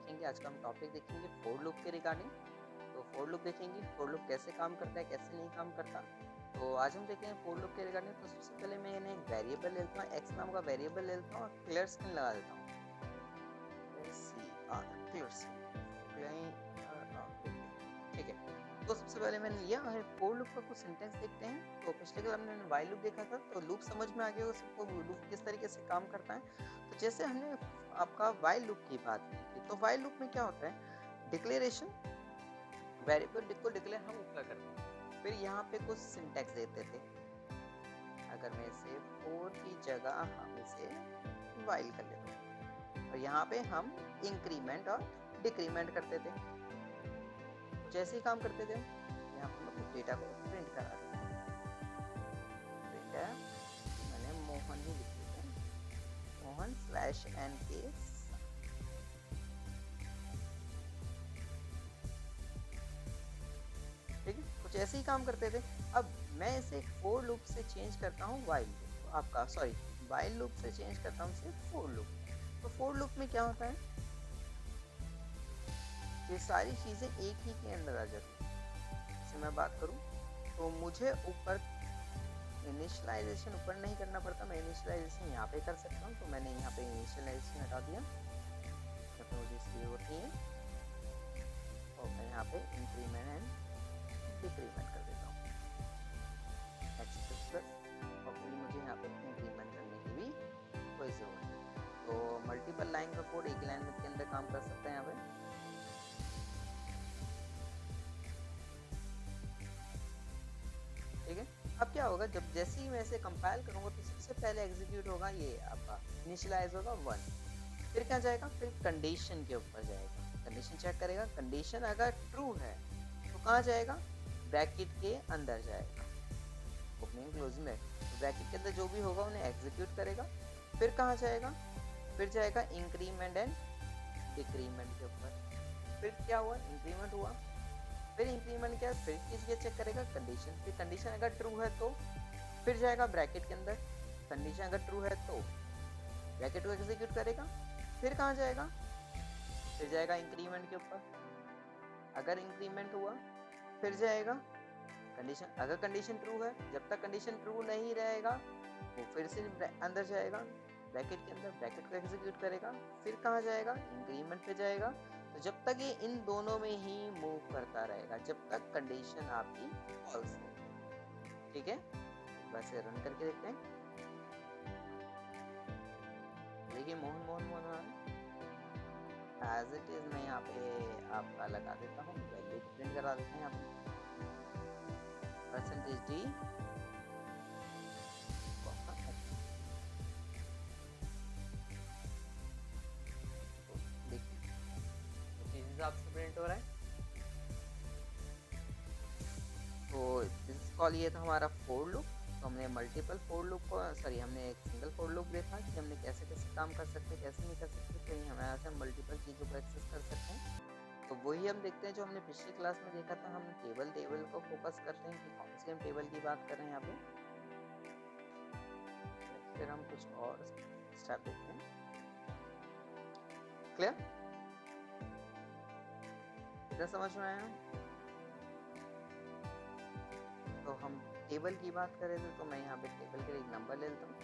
देखेंगे, आज का हम टॉपिक देखेंगे फोर लूप के रिगार्डिंग। तो फोर लूप देखेंगे, फोर लूप कैसे काम करता है, कैसे नहीं काम करता। तो आज हम देखेंगे फोर लूप के रिगार्डिंग। तो सबसे पहले मैंने एक वेरिएबल ले लेता हूँ, एक्स नाम का वेरिएबल ले लेता हूँ और क्लियर स्क्रीन लगा देता हूँ। क्लियर स्क्रीन, ठीक है। तो सबसे पहले मैंने लिया है फोर लूप का कुछ सिंटेक्स देखते हैं। तो पिछले क्लास में हमने व्हाइल लूप देखा था, तो लूप समझ में आ गया सबको, लूप किस तरीके से काम करता है। तो जैसे हमने आपका व्हाइल लूप की बात की थी, तो व्हाइल लूप में क्या होता है, डिक्लेरेशन, वेरिएबल को डिक्लेयर हम ऊपर करते हैं, फिर यहाँ पे कुछ सिंटेक्स देते थे। अगर मैं इसे फोर की जगह हम इसे व्हाइल कर लेते हैं, और यहाँ पे हम इंक्रीमेंट और डिक्रीमेंट करते थे। कुछ ऐसे ही काम करते थे। यहाँ पे मैं कुछ डेटा को प्रिंट करा रहा हूँ। प्रिंट है, मैंने मोहन ही लिख दिया है, मोहन स्लैश एन के। ठीक है, कुछ ऐसे ही काम करते थे। अब मैं इसे फोर लूप से चेंज करता हूँ व्हाइल लूप, आपका सॉरी व्हाइल लूप से चेंज करता हूँ इसे फोर लूप। तो फोर लूप में क्या होता है, ये सारी चीजें एक ही के अंदर आ जाती है। जैसे मैं बात करूँ तो मुझे ऊपर इनिशियलाइजेशन ऊपर नहीं करना पड़ता, मैं इनिशियलाइजेशन यहाँ पे कर सकता हूँ। तो मैंने यहाँ पे इनिशियलाइजेशन हटा दिया, तो मुझे इसकी जरूरत नहीं है। और मैं यहाँ पे इंक्रीमेंट एंड डिक्रीमेंट कर देता हूँ एक्स प्लस प्लस, और फिर मुझे यहाँ पे इंक्रीमेंट करने की भी कोई जरूरत नहीं। तो मल्टीपल लाइन का कोड एक लाइन के अंदर काम कर सकते हैं यहाँ पे। ठीक है, अब क्या होगा, जब जैसे ही मैं इसे कंपाइल करूंगा तो सबसे पहले एग्जीक्यूट होगा ये आपका इनिशियलाइज होगा 1। फिर क्या जाएगा, फिर कंडीशन के ऊपर जाएगा, कंडीशन चेक करेगा। कंडीशन अगर ट्रू है तो कहाँ जाएगा, ब्रैकेट के अंदर जाएगा, ओपनिंग क्लोजिंग ब्रैकेट। तो ब्रैकेट के अंदर जो भी होगा उन्हें एग्जीक्यूट करेगा। फिर कहाँ जाएगा, फिर जाएगा इंक्रीमेंट एंड डिक्रीमेंट के ऊपर। फिर क्या हुआ, इंक्रीमेंट हुआ, फिर इंक्रीमेंट क्या, फिर किस ये चेक करेगा कंडीशन। फिर कंडीशन अगर ट्रू है तो फिर जाएगा ब्रैकेट के अंदर, कंडीशन अगर ट्रू है तो ब्रैकेट को एग्जीक्यूट करेगा। फिर कहाँ जाएगा, फिर जाएगा इंक्रीमेंट के ऊपर। अगर इंक्रीमेंट हुआ फिर जाएगा कंडीशन, अगर कंडीशन ट्रू है, जब तक कंडीशन ट्रू नहीं रहेगा वो फिर से अंदर जाएगा ब्रैकेट के अंदर, ब्रैकेट को एग्जीक्यूट करेगा। फिर कहाँ जाएगा, इंक्रीमेंट पे जाएगा। तो जब तक ये इन दोनों में ही मूव करता रहेगा जब तक कंडीशन आपकी फॉल्स हो। ठीक है, वैसे रन करके देखते हैं। देखिए Mohan Mohan Mohan as it is, मैं यहाँ पे आपका लगा देता हूँ, वैल्यू प्रिंट करा देते हैं यहाँ पे परसेंटेज डी। देखिए इस हिसाब से प्रिंट हो रहा है। तो दिस कॉल ये था हमारा फोर लूप। तो हमने मल्टीपल फोर लूप को, सॉरी हमने एक सिंगल फोर लूप देखा कि हमने कैसे कैसे काम कर सकते हैं, कैसे नहीं कर सकते। तो ये हमारे से मल्टीपल चीज़ों को एक्सेस कर सकते हैं। तो वही हम देखते हैं जो हमने पिछली क्लास में देखा था। हम टेबल को फोकस करते हैं कि कौन सी हम टेबल की बात कर रहे हैं यहाँ पे। फिर हम कुछ और स्टेप देखते हैं। क्लियर, इतना समझ में आया। तो हम टेबल की बात करें तो मैं यहाँ पे टेबल के लिए एक नंबर ले लेता हूँ,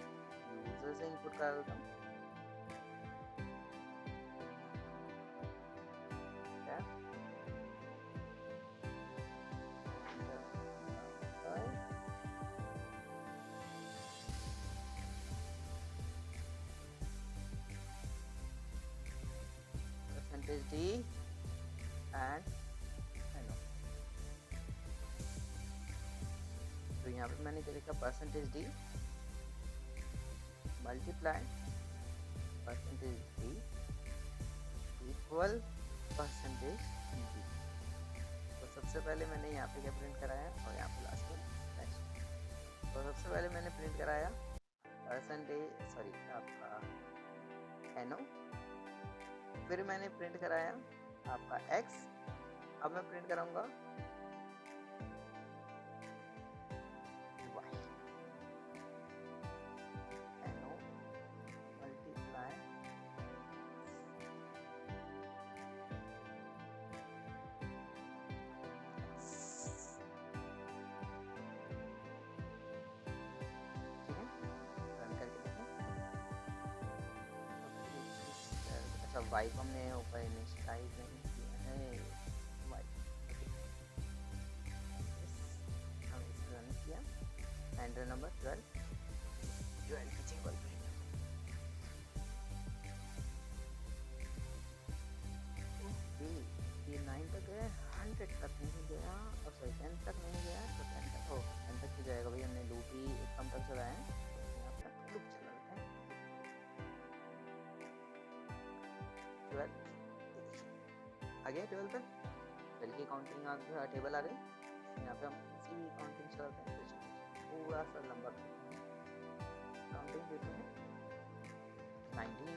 यूजर से इनपुट करा देता हूँ। Percentage D and hello. तो यहाँ पे मैंने क्या लिखा, percentage D multiply percentage D equal percentage D. तो सबसे पहले मैंने यहाँ पे क्या प्रिंट कराया और यहाँ पे लास्ट में स्लैश। तो सबसे पहले मैंने प्रिंट कराया परसेंटेज, सॉरी आपका एनो। फिर मैंने प्रिंट कराया आपका x। अब मैं प्रिंट कराऊंगा y, एनो मल्टीप्लाई। वाई को हमने ऊपर इनिशियलाइज नहीं किया है, वाई हम इसे रन किया, एंटर नंबर 12 की टेबल पे ये 9 तक गया, 100 तक नहीं गया, और सॉरी 10 तक नहीं गया, तो 10 तक 10 तक की जाएगा भाई। हमने लूप ही कम तक चलाया है, यहाँ पर लूप चला लेते हैं 12 आ गया 12 पे, 12 की काउंटिंग आ गई, टेबल आ गई। यहाँ पे हम इसी भी काउंटिंग चलाते हैं, पूरा सा लंबा काउंटिंग देते हैं 19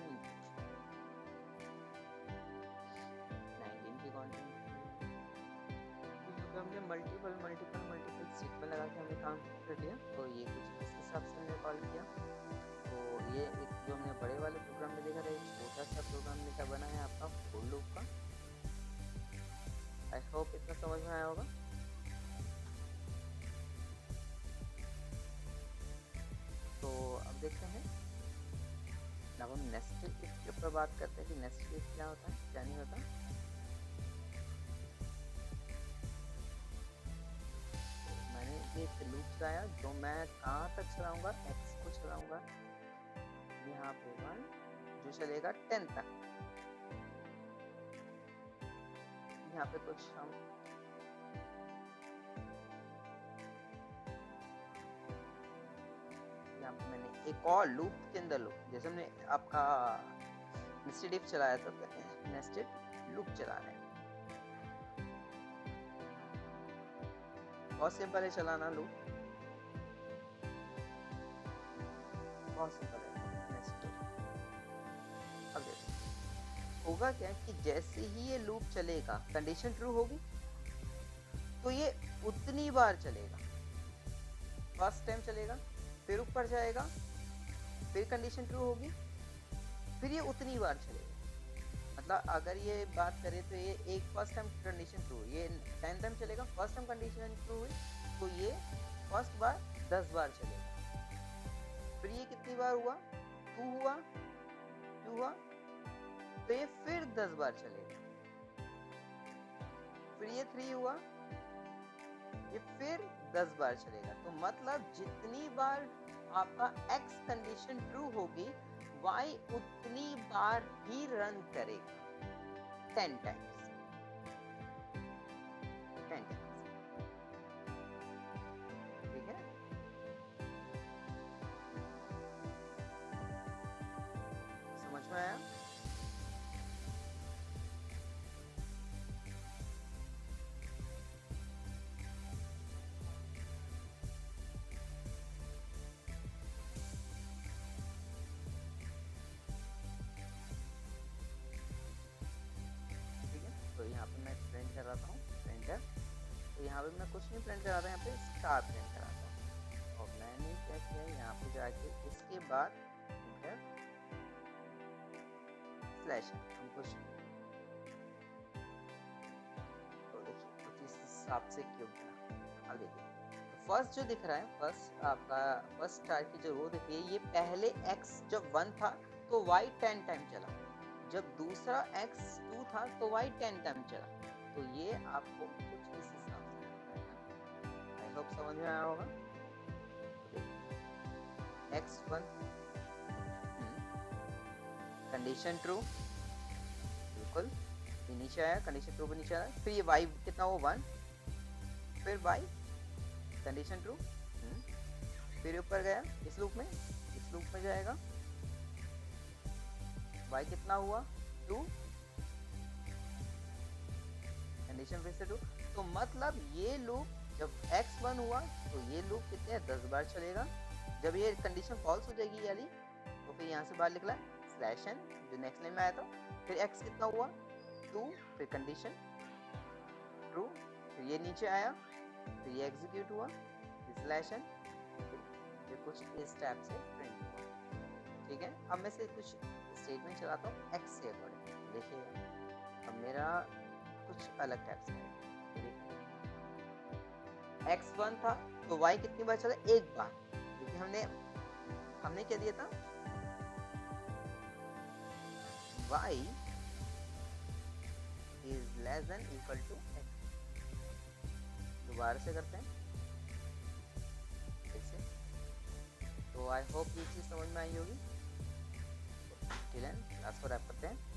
की काउंटिंग। हमने मल्टीपल सीट पर लगा के हमने काम कर लिया, तो ये कुछ इस हिसाब से हमने कॉल किया। तो ये एक जो हमने बड़े वाले प्रोग्राम में देखा था, एक छोटा सा प्रोग्राम लिखा बना है आपका फॉर लूप का। आई होप इतना समझ में आया होगा। तो अब देखते हैं, अब हम नेस्टेड इफ के ऊपर बात करते हैं कि नेस्टेड इफ क्या होता है, क्या नहीं होता। एक लूप चलाया जो मैं कहाँ तक चलाऊंगा, x को चलाऊंगा यहाँ पे 1 जो चलेगा 10 तक। यहाँ पे कुछ हम यहाँ पे मैंने एक और लूप के अंदर लूप, जैसे हमने आपका नेस्टेड इफ चलाया था, नेस्टेड लूप चला रहे हैं। बहुत सिंपल है चलाना लूप, बहुत सिंपल है। अब देखो होगा क्या कि जैसे ही ये लूप चलेगा, कंडीशन ट्रू होगी तो ये उतनी बार चलेगा, फर्स्ट टाइम चलेगा, फिर ऊपर जाएगा, फिर कंडीशन ट्रू होगी, फिर ये उतनी बार चलेगा। मतलब अगर ये बात करें तो ये एक फर्स्ट टाइम कंडीशन ट्रू, ये 10 टाइम चलेगा, फर्स्ट टाइम कंडीशन ट्रू हुई तो ये फर्स्ट बार 10 बार चलेगा। फिर ये कितनी बार हुआ, 2 हुआ, 2 हुआ, तो ये फिर 10 बार चलेगा। फिर ये 3 हुआ, ये फिर 10 बार चलेगा। तो मतलब जितनी बार आपका x कंडीशन ट्रू होगी, y उतनी बार ही रन करेगा, 10 टाइम्स, 10 टाइम्स। ठीक है, समझ में आया? तो यहाँ पे मैं प्रिंट कर रहा हूँ प्रिंटर, तो यहाँ पे मैं कुछ नहीं प्रिंट करा था, यहाँ पे स्टार प्रिंट करा था। और मैंने क्या किया, यहाँ पे जाके इसके बाद स्लैश हम कुछ, तो देखिए कुछ इस हिसाब से क्यों बना। अब देखिए फर्स्ट जो दिख रहा है, फर्स्ट आपका फर्स्ट स्टार की जो रो दिख रही है, ये पहले x जब 1 था तो y 10 टाइम चला, जब दूसरा x 2 था तो y 10 टाइम चला। तो ये आपको कुछ इस हिसाब से करना है। आई होप समझ में आया होगा। x1 कंडीशन ट्रू, बिल्कुल ये नीचे आया, कंडीशन ट्रू पे नीचे आया। फिर ये y कितना हो 1, फिर y कंडीशन ट्रू, फिर ऊपर गया इस लूप में जाएगा, y कितना हुआ 2, कंडीशन फिर से 2। तो मतलब ये लूप जब x1 हुआ तो ये लूप कितने 10 बार चलेगा। जब ये कंडीशन फॉल्स हो जाएगी यानी, तो फिर यहाँ से बाहर निकला स्लैश n जो नेक्स्ट लाइन में आया था, फिर x कितना हुआ 2, फिर कंडीशन ट्रू, फिर ये नीचे आया, फिर ये एग्जीक्यूट हुआ, फिर स्लैश n, फिर कुछ इस टाइप से प्रिंट हुआ। ठीक है, अब मैं से कुछ स्टेटमेंट चलाता हूँ x से अकॉर्डिंग, देखिएगा अब मेरा कुछ अलग टाइप से है। x1 था तो y कितनी बार चला, एक बार, क्योंकि हमने क्या दिया था, y less than equal to x. दोबारा से करते हैं ऐसे। तो आई होप ये चीज़ समझ में आई होगी। टिल एंड क्लास को रैप करते हैं।